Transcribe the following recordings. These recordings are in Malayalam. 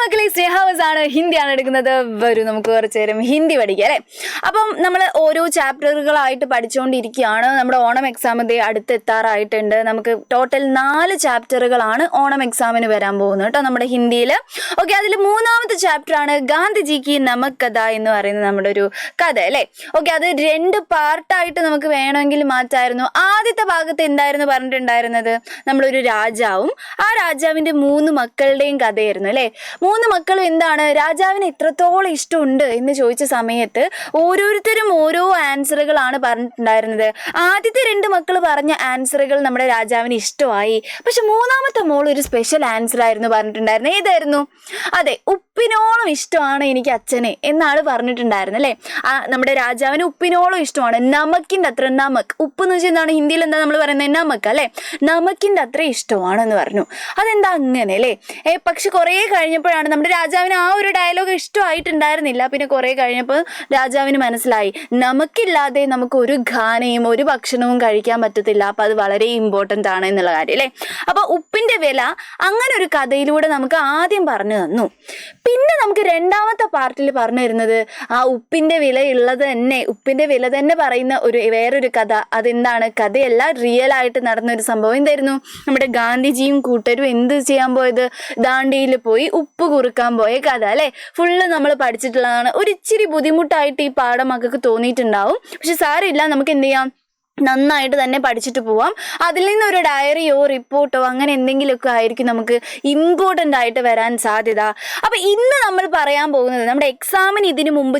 മക്കളെ, സ്നേഹാവസാണ് ഹിന്ദിയാണ് എടുക്കുന്നത്. വരൂ നമുക്ക് കുറച്ചു നേരം ഹിന്ദി പഠിക്കാം അല്ലേ. അപ്പം നമ്മൾ ഓരോ ചാപ്റ്ററുകളായിട്ട് പഠിച്ചുകൊണ്ടിരിക്കുകയാണ്. നമ്മുടെ ഓണം എക്സാം അടുത്തെത്താറായിട്ടുണ്ട്. നമുക്ക് ടോട്ടൽ 4 ചാപ്റ്ററുകളാണ് ഓണം എക്സാമിന് വരാൻ പോകുന്നത് കേട്ടോ നമ്മുടെ ഹിന്ദിയിൽ. ഓക്കെ, അതിൽ 3ാമത്തെ ചാപ്റ്ററാണ് ഗാന്ധിജിക്ക് നമക് കഥ എന്ന് പറയുന്നത് നമ്മുടെ ഒരു കഥ അല്ലേ. ഓക്കെ, അത് 2 പാർട്ടായിട്ട് നമുക്ക് വേണമെങ്കിൽ മാറ്റായിരുന്നു. ആദ്യത്തെ ഭാഗത്ത് എന്തായിരുന്നു പറഞ്ഞിട്ടുണ്ടായിരുന്നത്? നമ്മളൊരു രാജാവും ആ രാജാവിൻ്റെ 3 മക്കളുടെയും കഥയായിരുന്നു അല്ലേ. 3 മക്കളും എന്താണ്, രാജാവിന് എത്രത്തോളം ഇഷ്ടമുണ്ട് എന്ന് ചോദിച്ച സമയത്ത് ഓരോരുത്തരും ഓരോ ആൻസറുകളാണ് പറഞ്ഞിട്ടുണ്ടായിരുന്നത്. ആദ്യത്തെ 2 മക്കൾ പറഞ്ഞ ആൻസറുകൾ നമ്മുടെ രാജാവിന് ഇഷ്ടമായി. പക്ഷെ 3ാമത്തെ മോൾ ഒരു സ്പെഷ്യൽ ആൻസർ ആയിരുന്നു പറഞ്ഞിട്ടുണ്ടായിരുന്നത്. ഏതായിരുന്നു? അതെ, ഉപ്പിനോളം ഇഷ്ടമാണ് എനിക്ക് അച്ഛനെ എന്നാണ് പറഞ്ഞിട്ടുണ്ടായിരുന്നത് അല്ലേ. നമ്മുടെ രാജാവിന് ഉപ്പിനോളം ഇഷ്ടമാണ്. നമക്കിൻ്റെ അത്ര, നമക്ക് ഉപ്പ് എന്ന് വെച്ചാൽ എന്താണ്, ഹിന്ദിയിൽ എന്താ നമ്മൾ പറയുന്നത്, നമക്ക് അല്ലേ. നമക്കിൻ്റെ അത്ര ഇഷ്ടമാണെന്ന് പറഞ്ഞു. അതെന്താ അങ്ങനെ അല്ലേ. പക്ഷെ കുറേ കഴിഞ്ഞപ്പോഴാണ് നമ്മുടെ രാജാവിന് ആ ഒരു ഡയലോഗ് ഇഷ്ടമായിട്ടുണ്ടായിരുന്നില്ല. പിന്നെ കുറേ കഴിഞ്ഞപ്പോൾ രാജാവിന് മനസ്സിലായി നമുക്കില്ലാതെ നമുക്ക് ഒരു ഖാനയും ഒരു ഭക്ഷണവും കഴിക്കാൻ പറ്റത്തില്ല. അപ്പം അത് വളരെ ഇമ്പോർട്ടൻ്റ് ആണ് എന്നുള്ള കാര്യം അല്ലേ. അപ്പോൾ ഉപ്പിൻ്റെ വില അങ്ങനെ ഒരു കഥയിലൂടെ നമുക്ക് ആദ്യം പറഞ്ഞു തന്നു. പിന്നെ നമുക്ക് 2ാമത്തെ പാർട്ടിൽ പറഞ്ഞു തരുന്നത് ആ ഉപ്പിൻ്റെ ഉപ്പിൻ്റെ വില തന്നെ പറയുന്ന വേറൊരു കഥ. അതെന്താണ്? കഥയല്ല, റിയൽ ആയിട്ട് നടന്നൊരു സംഭവം. എന്തായിരുന്നു? നമ്മുടെ ഗാന്ധിജിയും കൂട്ടരും എന്ത് ചെയ്യാൻ പോയത്? ദാണ്ടിയിൽ പോയി ഉപ്പ് കുറുക്കാൻ പോയ കഥ അല്ലേ. ഫുള്ള് നമ്മൾ പഠിച്ചിട്ടുള്ളതാണ്. ഒരിച്ചിരി ബുദ്ധിമുട്ടായിട്ട് ഈ പാഠം മക്കൾക്ക് തോന്നിയിട്ടുണ്ടാവും. പക്ഷെ സാരമില്ല, നമുക്ക് എന്ത് ചെയ്യാം, നന്നായിട്ട് തന്നെ പഠിച്ചിട്ട് പോവാം. അതിൽ നിന്നൊരു ഡയറിയോ റിപ്പോർട്ടോ അങ്ങനെ എന്തെങ്കിലുമൊക്കെ ആയിരിക്കും നമുക്ക് ഇമ്പോർട്ടൻ്റ് ആയിട്ട് വരാൻ സാധ്യത. അപ്പം ഇന്ന് നമ്മൾ പറയാൻ പോകുന്നത് നമ്മുടെ എക്സാമിന് ഇതിനു മുമ്പ്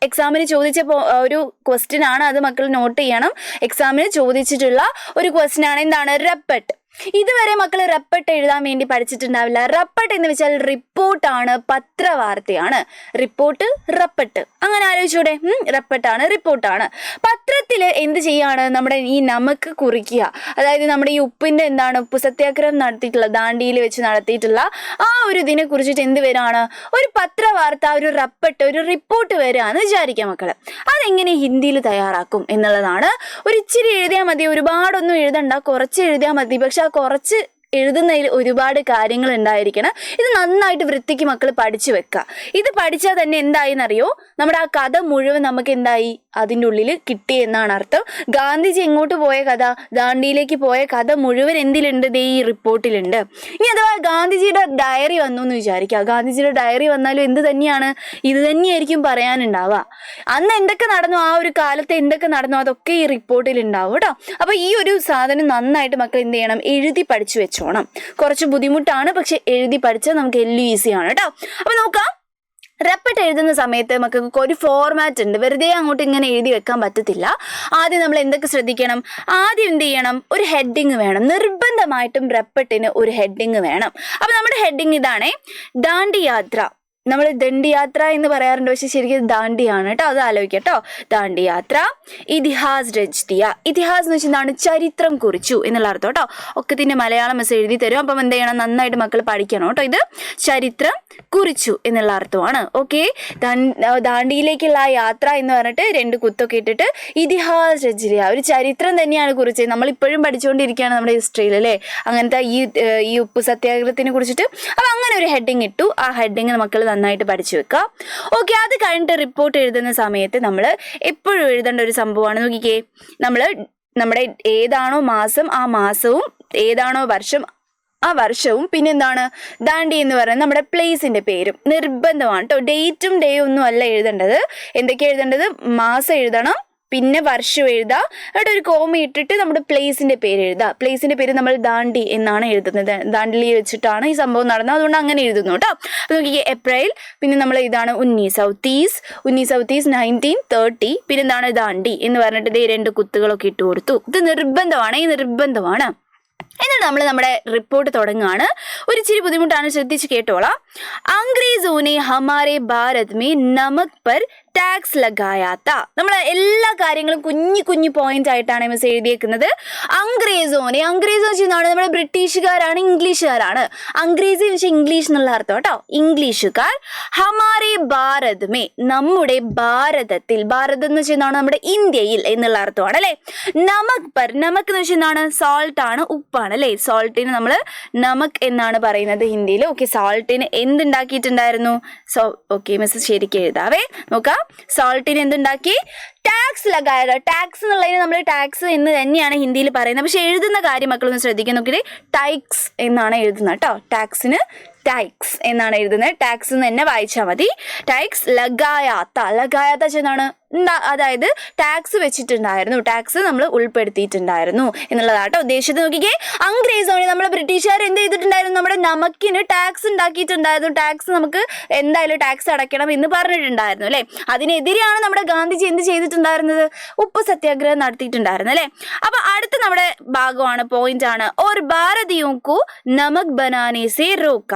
എക്സാമിന് ചോദിച്ച ഒരു ക്വസ്റ്റ്യൻ ആണ്. അത് മക്കൾ നോട്ട് ചെയ്യണം. എക്സാമിന് ചോദിച്ചിട്ടുള്ള ഒരു ക്വസ്റ്റ്യൻ ആണ്. എന്താണ്? റെപ്പട്ട്. ഇതുവരെ മക്കൾ റെപ്പട്ട് എഴുതാൻ വേണ്ടി പഠിച്ചിട്ടുണ്ടാവില്ല. റെപ്പട്ട് എന്ന് വെച്ചാൽ റിപ്പോർട്ടാണ്, പത്രവാർത്തയാണ്. റിപ്പോർട്ട്, റെപ്പട്ട് അങ്ങനെ ആലോചിച്ചൂടെ. റെപ്പട്ടാണ്, റിപ്പോർട്ടാണ്. പത്രത്തിൽ എന്ത് ചെയ്യാണ്? നമ്മുടെ ഈ നമക്ക് കുറിക്കുക. അതായത് നമ്മുടെ ഈ ഉപ്പിൻ്റെ ഉപ്പ് സത്യാഗ്രഹം നടത്തിയിട്ടുള്ള, ദാണ്ടിയിൽ വെച്ച് നടത്തിയിട്ടുള്ള ആ ഒരു ഇതിനെ കുറിച്ചിട്ട് എന്ത് വരാണ്? ഒരു പത്രവാർത്ത, ഒരു റെപ്പട്ട്, ഒരു റിപ്പോർട്ട് വരികയെന്ന് വിചാരിക്കാം മക്കൾ. അതെങ്ങനെ ഹിന്ദിയിൽ തയ്യാറാക്കും എന്നുള്ളതാണ്. ഒരു ഇച്ചിരി എഴുതിയാൽ മതി, ഒരുപാടൊന്നും എഴുതണ്ട, കുറച്ച് എഴുതിയാൽ മതി. പക്ഷെ കുറച്ച് എഴുതുന്നതിൽ ഒരുപാട് കാര്യങ്ങൾ ഉണ്ടായിരിക്കണം. ഇത് നന്നായിട്ട് വൃത്തിക്ക് മക്കൾ പഠിച്ചു വെക്കുക. ഇത് പഠിച്ചാൽ തന്നെ എന്തായിന്നറിയോ, നമ്മുടെ ആ കഥ മുഴുവൻ നമുക്ക് എന്തായി, അതിൻ്റെ ഉള്ളിൽ കിട്ടി എന്നാണ് അർത്ഥം. ഗാന്ധിജി എങ്ങോട്ട് പോയ കഥ, ദാണ്ടിയിലേക്ക് പോയ കഥ മുഴുവൻ എന്തിലുണ്ട്? ഈ റിപ്പോർട്ടിലുണ്ട്. ഇനി അഥവാ ഗാന്ധിജിയുടെ ഡയറി വന്നു എന്ന് വിചാരിക്കുക. ഗാന്ധിജിയുടെ ഡയറി വന്നാലും എന്ത് തന്നെയാണ്, ഇത് തന്നെയായിരിക്കും പറയാനുണ്ടാവുക. അന്ന് എന്തൊക്കെ നടന്നു, ആ ഒരു കാലത്ത് എന്തൊക്കെ നടന്നു, അതൊക്കെ ഈ റിപ്പോർട്ടിൽ ഉണ്ടാവും കേട്ടോ. അപ്പോൾ ഈ ഒരു സാധനം നന്നായിട്ട് മക്കൾ എന്ത് ചെയ്യണം, എഴുതി പഠിച്ചു വെച്ചോണം. കുറച്ച് ബുദ്ധിമുട്ടാണ്, പക്ഷെ എഴുതി പഠിച്ചാൽ നമുക്ക് എല്ലാം ഈസിയാണ് കേട്ടോ. അപ്പോൾ നോക്കാം. റെപ്പട്ട് എഴുതുന്ന സമയത്ത് മക്കൾക്ക് ഒരു ഫോർമാറ്റ് ഉണ്ട്. വെറുതെ അങ്ങോട്ട് ഇങ്ങനെ എഴുതി വെക്കാൻ പറ്റത്തില്ല. ആദ്യം നമ്മൾ എന്തൊക്കെ ശ്രദ്ധിക്കണം? ആദ്യം എന്ത് ചെയ്യണം? ഒരു ഹെഡിങ് വേണം. നിർബന്ധമായിട്ടും റെപ്പട്ടിന് ഒരു ഹെഡിങ് വേണം. അപ്പം നമ്മുടെ ഹെഡിങ് ഇതാണേ, ദാണ്ടി യാത്ര. നമ്മൾ ദണ്ഡിയാത്ര എന്ന് പറയാറുണ്ട്, പക്ഷെ ശരിക്കും ദാണ്ടിയാണ് കേട്ടോ. അത് ആലോചിക്കാം കേട്ടോ. ദാണ്ടി യാത്ര. ഇതിഹാസ് രചിതിയ. ഇതിഹാസ് എന്ന് വെച്ചാൽ ചരിത്രം കുറിച്ചു എന്നുള്ള അർത്ഥം കേട്ടോ. ഒക്കത്തിൻ്റെ മലയാളം മെസ്സേജ് എഴുതി തരും. അപ്പം എന്ത് ചെയ്യണം, നന്നായിട്ട് മക്കൾ പഠിക്കണം കേട്ടോ. ഇത് ചരിത്രം കുറിച്ചു എന്നുള്ള അർത്ഥമാണ്. ഓക്കെ, ദാണ്ടിയിലേക്കുള്ള ആ യാത്ര എന്ന് പറഞ്ഞിട്ട് 2 കുത്തൊക്കെ ഇട്ടിട്ട് ഇതിഹാസ് രചിതിയ, ഒരു ചരിത്രം തന്നെയാണ് കുറിച്ചത്. നമ്മളിപ്പോഴും പഠിച്ചുകൊണ്ടിരിക്കുകയാണ് നമ്മുടെ ഹിസ്റ്ററിയിൽ അല്ലേ, അങ്ങനത്തെ ഈ ഉപ്പ് സത്യാഗ്രഹത്തിനെ കുറിച്ചിട്ട്. അപ്പം അങ്ങനെ ഒരു ഹെഡിങ് ഇട്ടു. ആ ഹെഡിങ് മക്കൾ നന്നായിട്ട് പഠിച്ചു വെക്കുക. ഓക്കെ, അത് കഴിഞ്ഞിട്ട് റിപ്പോർട്ട് എഴുതുന്ന സമയത്ത് നമ്മൾ എപ്പോഴും എഴുതേണ്ട ഒരു സംഭവമാണ്. നോക്കിക്കേ, നമ്മുടെ ഏതാണോ മാസം ആ മാസവും, ഏതാണോ വർഷം ആ വർഷവും, പിന്നെന്താണ് ദാണ്ടി എന്ന് പറയുന്നത് നമ്മുടെ പ്ലേസിൻ്റെ പേരും നിർബന്ധമാണ് കേട്ടോ. ഡേറ്റും ഡേയും ഒന്നും അല്ല എഴുതേണ്ടത്. എന്തൊക്കെയാണ് എഴുതേണ്ടത്? മാസം എഴുതണം, പിന്നെ വർഷം എഴുതുക, എന്നിട്ട് ഒരു കോമ ഇട്ടിട്ട് നമ്മുടെ പ്ലേസിൻ്റെ പേര് എഴുതുക. പ്ലേസിൻ്റെ പേര് നമ്മൾ ദാണ്ടി എന്നാണ് എഴുതുന്നത്. ദാണ്ടിയിൽ വെച്ചിട്ടാണ് ഈ സംഭവം നടന്നത്, അതുകൊണ്ട് അങ്ങനെ എഴുതുന്നു കേട്ടോ. അപ്പോൾ നോക്കിക്കേ, ഏപ്രിൽ, പിന്നെ നമ്മൾ ഇതാണ് 1930, 1930, പിന്നെ എന്താണ് ദാണ്ടി എന്ന് പറഞ്ഞിട്ട് 2 കുത്തുകളൊക്കെ ഇട്ട് കൊടുത്തു. ഇത് നിർബന്ധമാണ്. എന്നിട്ട് നമ്മൾ നമ്മുടെ റിപ്പോർട്ട് തുടങ്ങുകയാണ്. ഒരു ഇച്ചിരി ബുദ്ധിമുട്ടാണ്, ശ്രദ്ധിച്ച് കേട്ടോളാം. അംഗ്രേസോനെ ഹമാരെ ഭാരത് മേ നമക് പർ ടാക്സ് ലഗായാത്ത. നമ്മൾ എല്ലാ കാര്യങ്ങളും കുഞ്ഞു പോയിന്റ് ആയിട്ടാണ് മിസ് എഴുതിയേക്കുന്നത്. അംഗ്രേസോനെ, അംഗ്രേസോ വെച്ചാൽ നമ്മുടെ ബ്രിട്ടീഷുകാരാണ്, ഇംഗ്ലീഷുകാരാണ്. അംഗ്രേസി വെച്ചാൽ ഇംഗ്ലീഷ് എന്നുള്ള അർത്ഥം കേട്ടോ, ഇംഗ്ലീഷുകാർ. ഹമാരെ ഭാരത് മേ, നമ്മുടെ ഭാരതത്തിൽ. ഭാരതം എന്ന് വെച്ചാൽ നമ്മുടെ ഇന്ത്യയിൽ എന്നുള്ള അർത്ഥമാണ് അല്ലേ. നമക് പർ, നമക് എന്ന് വെച്ചാൽ സാൾട്ട് ആണ്, ഉപ്പാണ്. നമക്കാണ് അല്ലേ. സോൾട്ടിന് നമ്മൾ നമക് എന്നാണ് പറയുന്നത് ഹിന്ദിയിൽ. ഓക്കെ, സോൾട്ടിന് എന്തുണ്ടാക്കിയിട്ടുണ്ടായിരുന്നു? ഓക്കെ മിസ് ശരിക്കും എഴുതാവേ. നോക്കാം, സോൾട്ടിന് എന്തുണ്ടാക്കി? ടാക്സ് ലഗായ. ടാക്സ് എന്നുള്ളതിന് നമ്മൾ ടാക്സ് എന്ന് തന്നെയാണ് ഹിന്ദിയിൽ പറയുന്നത്. പക്ഷെ എഴുതുന്ന കാര്യം മക്കളൊന്ന് ശ്രദ്ധിക്കാൻ നോക്കിയിട്ട് ടൈക്സ് എന്നാണ് എഴുതുന്നത് കേട്ടോ. ടാക്സിന് ടൈക്സ് എന്നാണ് എഴുതുന്നത്. ടാക്സ് എന്ന് തന്നെ വായിച്ചാൽ മതി. ടൈക്സ് ലഗായാത്ത. ലഗായാത്ത എന്നാണ് അതായത് ടാക്സ് വെച്ചിട്ടുണ്ടായിരുന്നു, ടാക്സ് നമ്മൾ ഉൾപ്പെടുത്തിയിട്ടുണ്ടായിരുന്നു എന്നുള്ളതാട്ടോ ഉദ്ദേശിച്ചത്. നോക്കിക്കേ, അംഗ്രേസോണി നമ്മൾ ബ്രിട്ടീഷുകാർ എന്ത് ചെയ്തിട്ടുണ്ടായിരുന്നു? നമ്മുടെ നമക്കിന് ടാക്സ് ഉണ്ടാക്കിയിട്ടുണ്ടായിരുന്നു. ടാക്സ് നമുക്ക് എന്തായാലും ടാക്സ് അടയ്ക്കണം എന്ന് പറഞ്ഞിട്ടുണ്ടായിരുന്നു അല്ലെ. അതിനെതിരെയാണ് നമ്മുടെ ഗാന്ധിജി എന്ത് ചെയ്തിട്ടുണ്ടായിരുന്നത്? ഉപ്പ് സത്യാഗ്രഹം നടത്തിയിട്ടുണ്ടായിരുന്നു അല്ലെ. അപ്പൊ അടുത്ത നമ്മുടെ ഭാഗമാണ്, പോയിന്റ് ആണ്, ഓർ ഭാരതീയോക്കു നമക് ബനാനെ സെ റോക്ക.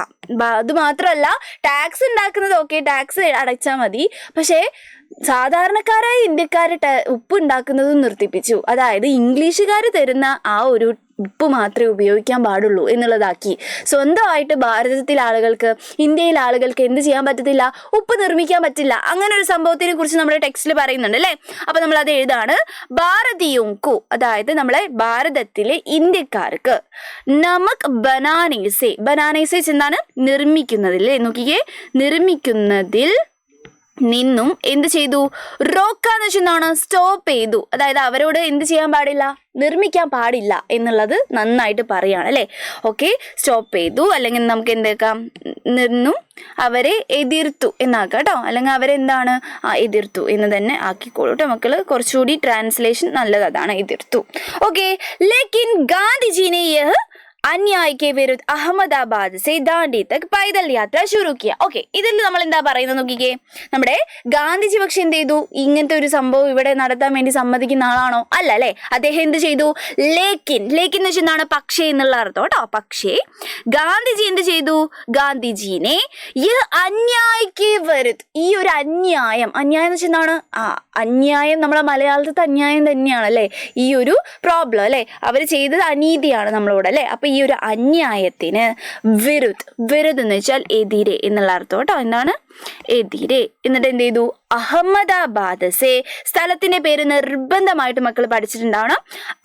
അത് മാത്രമല്ല, ടാക്സ് ഉണ്ടാക്കുന്നത് ഓക്കെ, ടാക്സ് അടച്ചാൽ മതി, പക്ഷേ സാധാരണക്കാരായ ഇന്ത്യക്കാർ ഉപ്പ് ഉണ്ടാക്കുന്നത് നിർത്തിപ്പിച്ചു. അതായത് ഇംഗ്ലീഷുകാർ തരുന്ന ആ ഒരു ഉപ്പ് മാത്രമേ ഉപയോഗിക്കാൻ പാടുള്ളൂ എന്നുള്ളതാക്കി. സ്വന്തമായിട്ട് ഭാരതത്തിലെ ആളുകൾക്ക്, ഇന്ത്യയിലെ ആളുകൾക്ക് എന്ത് ചെയ്യാൻ പറ്റത്തില്ല? ഉപ്പ് നിർമ്മിക്കാൻ പറ്റില്ല. അങ്ങനെ ഒരു സംഭവത്തിനെ കുറിച്ച് നമ്മുടെ ടെക്സ്റ്റിൽ പറയുന്നുണ്ട് അല്ലേ. അപ്പൊ നമ്മൾ അത് എഴുതാണ്, ഭാരതീയോക്കു, അതായത് നമ്മളെ ഭാരതത്തിലെ ഇന്ത്യക്കാർക്ക് നമക് ബനാനേസെ. ബനാനേസെ എന്താണ്? നിർമ്മിക്കുന്നതിൽ. നോക്കിക്കേ, നിർമ്മിക്കുന്നതിൽ നിന്നും എന്ത് ചെയ്തു? റോക്കാന്ന് വെച്ചെന്താണ്? സ്റ്റോപ്പ് ചെയ്തു. അതായത് അവരോട് എന്ത് ചെയ്യാൻ പാടില്ല? നിർമ്മിക്കാൻ പാടില്ല എന്നുള്ളത് നന്നായിട്ട് പറയാണ് അല്ലേ. ഓക്കെ, സ്റ്റോപ്പ് ചെയ്തു, അല്ലെങ്കിൽ നമുക്ക് എന്തെക്കാം, നിന്നും അവരെ എതിർത്തു എന്നാക്കാം കേട്ടോ. അല്ലെങ്കിൽ അവരെന്താണ്? എതിർത്തു എന്ന് തന്നെ ആക്കിക്കോളൂ കേട്ടോ മക്കള്. കുറച്ചുകൂടി ട്രാൻസ്ലേഷൻ നല്ലത് അതാണ്, എതിർത്തു. ഓക്കെ, ലേക്കിൻ ഗാന്ധിജിനെ अन्याय के विरुद्ध अहमदाबाद से दांडी तक पैदल യാത്ര शुरू किया. ഓക്കെ, ഇതിൽ നമ്മൾ എന്താ പറയുന്നത് നോക്കിക്കേ. നമ്മുടെ ഗാന്ധിജി പക്ഷെ എന്ത് ചെയ്തു? ഇങ്ങനത്തെ ഒരു സംഭവം ഇവിടെ നടത്താൻ വേണ്ടി സമ്മതിക്കുന്ന ആളാണോ? അല്ല അല്ലെ. അദ്ദേഹം എന്ത് ചെയ്തു? ലേക്കിൻ. ലേക്കിൻ എന്ന് വെച്ചാൽ എന്താണ്? പക്ഷേ എന്നുള്ള അർത്ഥം കേട്ടോ. പക്ഷേ ഗാന്ധിജി എന്ത് ചെയ്തു? ഗാന്ധിജീനെ അന്യായ്ക്ക് വിരുദ്ധ, ഈ ഒരു അന്യായം, അന്യായം എന്ന് വെച്ചാൽ എന്താണ്? അന്യായം നമ്മളെ മലയാളത്തിലത്തെ അന്യായം തന്നെയാണ് അല്ലേ. ഈ ഒരു പ്രോബ്ലം അല്ലെ, അവർ ചെയ്തത് അനീതിയാണ് നമ്മളോട് അല്ലെ. അപ്പൊ ഈ ഒരു അന്യായത്തിന് വിരുദ്ധ എന്ന് വെച്ചാൽ എതിരെ എന്നുള്ള അർത്ഥം കേട്ടോ. എന്താണ്? എതിരെ. എന്നിട്ട് എന്ത് ചെയ്തു? അഹമ്മദാബാദ് സേ, സ്ഥലത്തിന്റെ പേര് നിർബന്ധമായിട്ട് മക്കൾ പഠിച്ചിട്ടുണ്ടാവണം.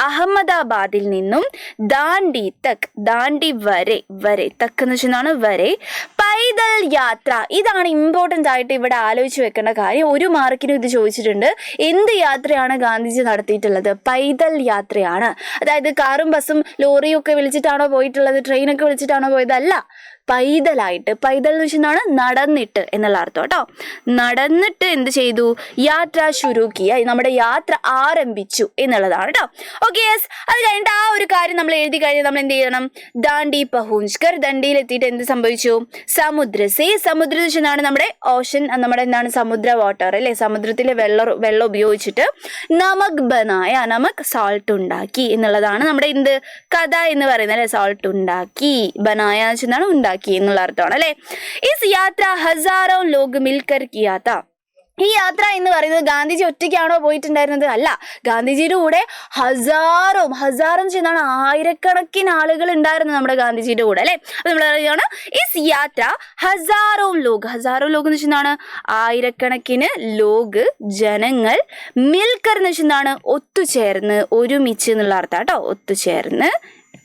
അഹമ്മദാബാദിൽ നിന്നും ദാണ്ഡി തക്, ദാണ്ഡി വരെ, വരെ തക്ക് എന്ന് വെച്ചാൽ വരെ, പൈദൽ യാത്ര. ഇതാണ് ഇമ്പോർട്ടൻ്റ് ആയിട്ട് ഇവിടെ ആലോചിച്ച് വെക്കേണ്ട കാര്യം. ഒരു മാർക്കിനും ഇത് ചോദിച്ചിട്ടുണ്ട്. എന്ത് യാത്രയാണ് ഗാന്ധിജി നടത്തിയിട്ടുള്ളത്? പൈദൽ യാത്രയാണ്. അതായത് കാറും ബസ്സും ലോറിയും ഒക്കെ വിളിച്ചിട്ടാണോ പോയിട്ടുള്ളത്? ട്രെയിനൊക്കെ വിളിച്ചിട്ടാണോ പോയത്? അല്ല, പൈതലായിട്ട്. പൈതൽ എന്ന് വെച്ചാൽ നടന്നിട്ട് എന്നുള്ള അർത്ഥം കേട്ടോ. നടന്നിട്ട് എന്ത് ചെയ്തു? യാത്ര ശുരുക്കിയ, നമ്മുടെ യാത്ര ആരംഭിച്ചു എന്നുള്ളതാണ് കേട്ടോ. Okay, yes. അത് കഴിഞ്ഞിട്ട് ആ ഒരു കാര്യം നമ്മൾ എഴുതി കഴിഞ്ഞാൽ നമ്മൾ എന്ത് ചെയ്യണം? ദാണ്ഡി പഹുഞ്ച്കർ, ദണ്ഡിയിൽ എത്തിയിട്ട് എന്ത് സംഭവിച്ചു? സമുദ്രസേ, സമുദ്രം എന്ന് വെച്ചാൽ നമ്മുടെ ഓഷൻ, നമ്മുടെ എന്താണ്? സമുദ്ര വാട്ടർ അല്ലെ. സമുദ്രത്തിലെ വെള്ളം ഉപയോഗിച്ചിട്ട് നമക് ബനായ, നമക് സാൾട്ട് ഉണ്ടാക്കി എന്നുള്ളതാണ് നമ്മുടെ എന്ത് കഥ എന്ന് പറയുന്നത് അല്ലെ. സാൾട്ട് ഉണ്ടാക്കി, ബനായ എന്ന് വെച്ചാൽ ഉണ്ടാക്കി എന്നുള്ള അർത്ഥമാണ് അല്ലെ. ഇസ് യാത്ര ഹസാറോ ലോഗ് മിൽക്കർ കിയാത്ത. ഈ യാത്ര എന്ന് പറയുന്നത് ഗാന്ധിജി ഒറ്റയ്ക്കാണോ പോയിട്ടുണ്ടായിരുന്നത്? അല്ല, ഗാന്ധിജിയുടെ കൂടെ ഹസാറും ചെയ്യുന്നതാണ്, ആയിരക്കണക്കിന് ആളുകൾ ഉണ്ടായിരുന്നു നമ്മുടെ ഗാന്ധിജിയുടെ കൂടെ അല്ലെ. അപ്പൊ നമ്മൾ പറയുകയാണ് ഇസ് യാത്ര ഹസാറോ ലോഗ് എന്ന് വെച്ചാൽ ആയിരക്കണക്കിന് ലോഗ്, ജനങ്ങൾ, മിൽക്കർ എന്ന് വെച്ചാൽ ഒത്തുചേർന്ന്, ഒരുമിച്ച് എന്നുള്ള അർത്ഥം കേട്ടോ. ഒത്തുചേർന്ന്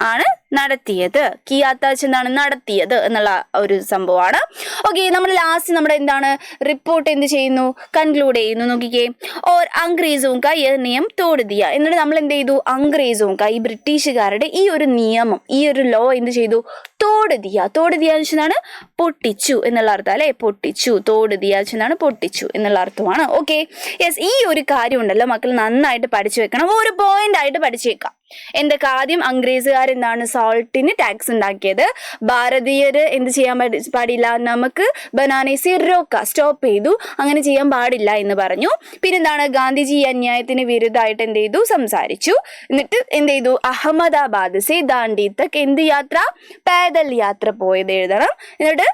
ആണ് നടത്തിയത്. കിയാത്ത എന്താണ്? നടത്തിയത് എന്നുള്ള ഒരു സംഭവമാണ്. ഓക്കെ, നമ്മൾ ലാസ്റ്റ് നമ്മുടെ എന്താണ് റിപ്പോർട്ട് എന്ത് ചെയ്യുന്നു? കൺക്ലൂഡ് ചെയ്യുന്നു. നോക്കിക്കേ, ഓർ അംഗ്രേസോം കാ യഹ് നിയം തോട് ദിയ. എന്നിട്ട് നമ്മൾ എന്ത് ചെയ്തു? അംഗ്രേസോം കാ, ഈ ബ്രിട്ടീഷുകാരുടെ ഈ ഒരു നിയമം, ഈ ഒരു ലോ എന്ത് ചെയ്തു? തോട് ദിയ. തോട് ദിയ എന്ന് വെച്ചാൽ പൊട്ടിച്ചു എന്നുള്ള അർത്ഥം അല്ലെ. പൊട്ടിച്ചു. തോട് ദിയ വെച്ചാൽ പൊട്ടിച്ചു എന്നുള്ള അർത്ഥമാണ്. Okay, yes. ഈ ഒരു കാര്യം ഉണ്ടല്ലോ മക്കൾ, നന്നായിട്ട് പഠിച്ചു വെക്കണം. ഒരു പോയിന്റ് ആയിട്ട് പഠിച്ചു വെക്കാം. എന്തൊക്കെ? ആദ്യം അംഗ്രേസുകാരെന്താണ്? സോൾട്ടിന് ടാക്സ് ഉണ്ടാക്കിയത്. ഭാരതീയര് എന്ത് ചെയ്യാൻ പാടില്ല? നമുക്ക് ബനാനേസി റോക്ക, സ്റ്റോപ്പ് ചെയ്തു, അങ്ങനെ ചെയ്യാൻ പാടില്ല എന്ന് പറഞ്ഞു. പിന്നെന്താണ്? ഗാന്ധിജി ഈ അന്യായത്തിന് വിരുദ്ധമായിട്ട് എന്ത് ചെയ്തു? സംസാരിച്ചു. എന്നിട്ട് എന്ത് ചെയ്തു? അഹമ്മദാബാദ് സേ ദാണ്ഡി തക് എന്ത് യാത്ര? പൈദൽ യാത്ര പോയത് എഴുതണം. എന്നിട്ട്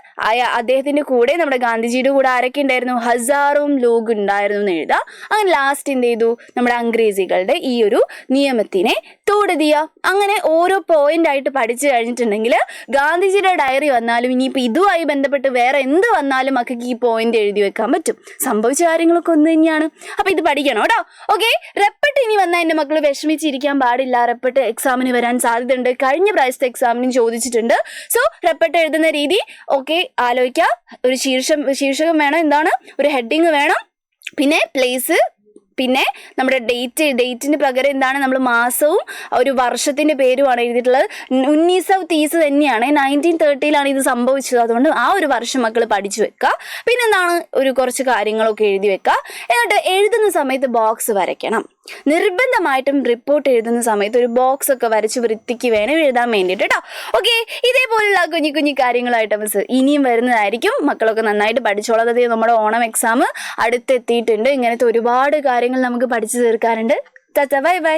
അദ്ദേഹത്തിന്റെ കൂടെ, നമ്മുടെ ഗാന്ധിജിയുടെ കൂടെ ആരൊക്കെ ഉണ്ടായിരുന്നു? ഹസാറും ലോഗ് ഉണ്ടായിരുന്നു എന്ന് എഴുതാം. അങ്ങനെ ലാസ്റ്റ് എന്ത് ചെയ്തു? നമ്മുടെ അംഗ്രേസികളുടെ ഈ ഒരു നിയമത്തിനെ തോടുതിയ, അങ്ങനെ ഓരോ പോയിന്റ് ആയിട്ട് പഠിച്ചു കഴിഞ്ഞിട്ടുണ്ടെങ്കിൽ ഗാന്ധിജിയുടെ ഡയറി വന്നാലും ഇനിയിപ്പോൾ ഇതുമായി ബന്ധപ്പെട്ട് വേറെ എന്ത് വന്നാലും മക്കൾക്ക് ഈ പോയിന്റ് എഴുതി വെക്കാൻ പറ്റും. സംഭവിച്ച കാര്യങ്ങളൊക്കെ ഒന്ന് തന്നെയാണ്. അപ്പൊ ഇത് പഠിക്കണം കേട്ടോ. ഓക്കെ, റെപ്പട്ട് ഇനി വന്നാൽ എൻ്റെ മക്കൾ വിഷമിച്ചിരിക്കാൻ പാടില്ല. റെപ്പട്ട് എക്സാമിന് വരാൻ സാധ്യതയുണ്ട്. കഴിഞ്ഞ പ്രാവശ്യത്തെ എക്സാമിനും ചോദിച്ചിട്ടുണ്ട്. സോ റെപ്പട്ട് എഴുതുന്ന രീതി ഓക്കെ ആലോചിക്കുക. ഒരു ശീർഷകം വേണം, എന്താണ് ഒരു ഹെഡിങ് വേണം, പിന്നെ പ്ലേസ്, പിന്നെ നമ്മുടെ ഡേറ്റിന് പകരം എന്താണ് നമ്മൾ മാസവും ഒരു വർഷത്തിൻ്റെ പേരുമാണ് എഴുതിയിട്ടുള്ളത്. 1930 തന്നെയാണ്, 1930 ഇത് സംഭവിച്ചത്. അതുകൊണ്ട് ആ ഒരു വർഷം മക്കൾ പഠിച്ചു വെക്കുക. പിന്നെ എന്താണ് ഒരു കുറച്ച് കാര്യങ്ങളൊക്കെ എഴുതി വെക്കുക. എന്നിട്ട് എഴുതുന്ന സമയത്ത് ബോക്സ് വരയ്ക്കണം. നിർബന്ധമായിട്ടും റിപ്പോർട്ട് എഴുതുന്ന സമയത്ത് ഒരു ബോക്സ് ഒക്കെ വരച്ച് വൃത്തിക്ക് വേണം എഴുതാൻ വേണ്ടിയിട്ട് കേട്ടോ. ഓക്കെ, ഇതേപോലുള്ള കുഞ്ഞു കുഞ്ഞു കാര്യങ്ങളായിട്ട് മിസ് ഇനിയും വരുന്നതായിരിക്കും. മക്കളൊക്കെ നന്നായിട്ട് പഠിച്ചോളാം. അതായത് നമ്മുടെ ഓണം എക്സാം അടുത്തെത്തിയിട്ടുണ്ട്. ഇങ്ങനത്തെ ഒരുപാട് കാര്യങ്ങൾ നമുക്ക് പഠിച്ചു തീർക്കാറുണ്ട്. Bye bye.